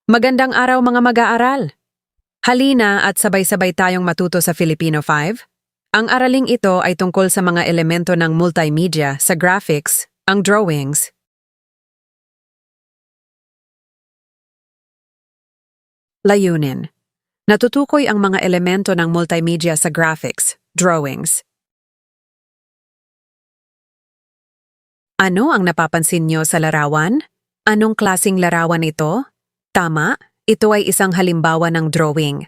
Magandang araw mga mag-aaral! Halina at sabay-sabay tayong matuto sa Filipino 5. Ang araling ito ay tungkol sa mga elemento ng multimedia sa graphics, ang drawings. Layunin. Natutukoy ang mga elemento ng multimedia sa graphics, drawings. Ano ang napapansin nyo sa larawan? Anong klasing larawan ito? Tama, ito ay isang halimbawa ng drawing.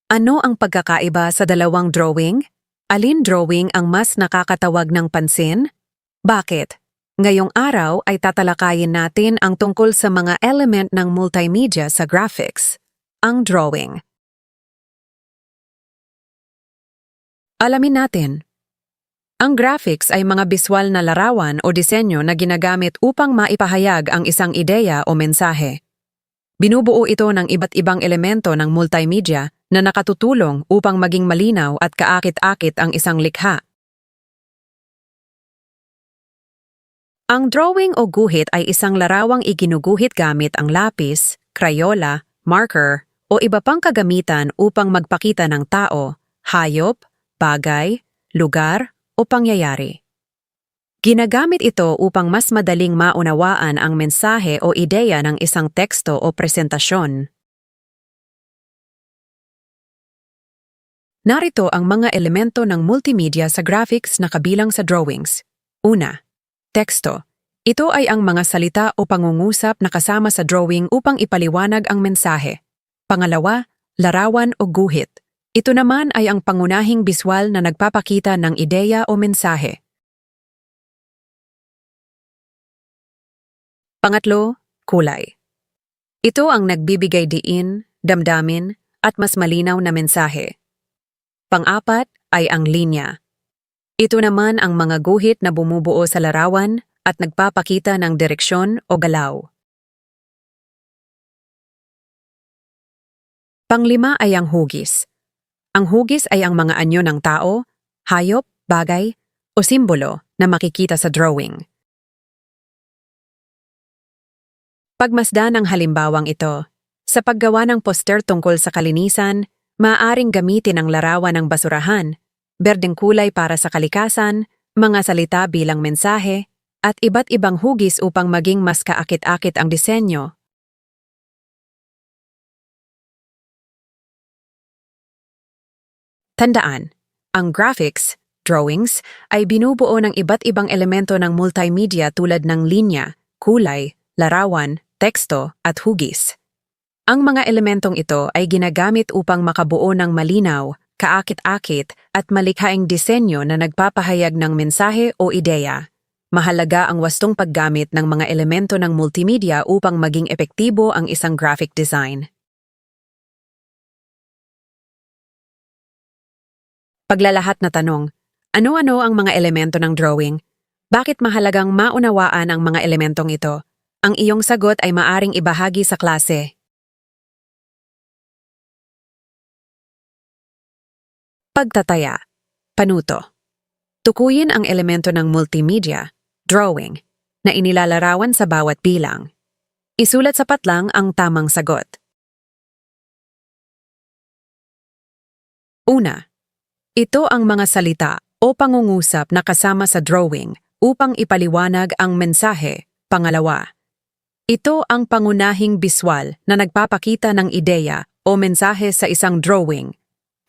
Ano ang pagkakaiba sa dalawang drawing? Alin drawing ang mas nakakatawag ng pansin? Bakit? Ngayong araw ay tatalakayin natin ang tungkol sa mga element ng multimedia sa graphics, ang drawing. Alamin natin. Ang graphics ay mga biswal na larawan o disenyo na ginagamit upang maipahayag ang isang ideya o mensahe. Binubuo ito ng iba't ibang elemento ng multimedia na nakatutulong upang maging malinaw at kaakit-akit ang isang likha. Ang drawing o guhit ay isang larawang iginuguhit gamit ang lapis, krayola, marker, o iba pang kagamitan upang magpakita ng tao, hayop, bagay, lugar, o pangyayari. Ginagamit ito upang mas madaling maunawaan ang mensahe o ideya ng isang teksto o presentasyon. Narito ang mga elemento ng multimedia sa graphics na kabilang sa drawings. Una, teksto. Ito ay ang mga salita o pangungusap na kasama sa drawing upang ipaliwanag ang mensahe. Pangalawa, larawan o guhit. Ito naman ay ang pangunahing biswal na nagpapakita ng ideya o mensahe. Pangatlo, kulay. Ito ang nagbibigay diin, damdamin, at mas malinaw na mensahe. Pang-apat ay ang linya. Ito naman ang mga guhit na bumubuo sa larawan at nagpapakita ng direksyon o galaw. Panglima ay ang hugis. Ang hugis ay ang mga anyo ng tao, hayop, bagay, o simbolo na makikita sa drawing. Pagmasdan ang halimbawang ito. Sa paggawa ng poster tungkol sa kalinisan, maaaring gamitin ang larawan ng basurahan, berdeng kulay para sa kalikasan, mga salita bilang mensahe, at iba't ibang hugis upang maging mas kaakit-akit ang disenyo. Tandaan, ang graphics, drawings, ay binubuo ng iba't ibang elemento ng multimedia tulad ng linya, kulay, larawan, teksto, at hugis. Ang mga elementong ito ay ginagamit upang makabuo ng malinaw, kaakit-akit, at malikhaing disenyo na nagpapahayag ng mensahe o ideya. Mahalaga ang wastong paggamit ng mga elemento ng multimedia upang maging epektibo ang isang graphic design. Paglalahat na tanong, ano-ano ang mga elemento ng drawing? Bakit mahalagang maunawaan ang mga elementong ito? Ang iyong sagot ay maaring ibahagi sa klase. Pagtataya. Panuto. Tukuyin ang elemento ng multimedia, drawing, na inilalarawan sa bawat bilang. Isulat sa patlang ang tamang sagot. Una, ito ang mga salita o pangungusap na kasama sa drawing upang ipaliwanag ang mensahe. Pangalawa, ito ang pangunahing biswal na nagpapakita ng ideya o mensahe sa isang drawing.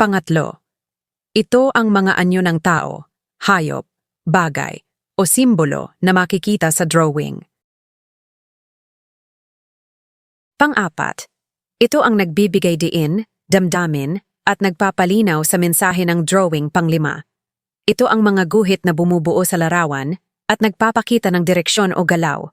Pangatlo, ito ang mga anyo ng tao, hayop, bagay, o simbolo na makikita sa drawing. Pang-apat, ito ang nagbibigay diin, damdamin, at nagpapalinaw sa mensahe ng drawing. Panglima, ito ang mga guhit na bumubuo sa larawan at nagpapakita ng direksyon o galaw.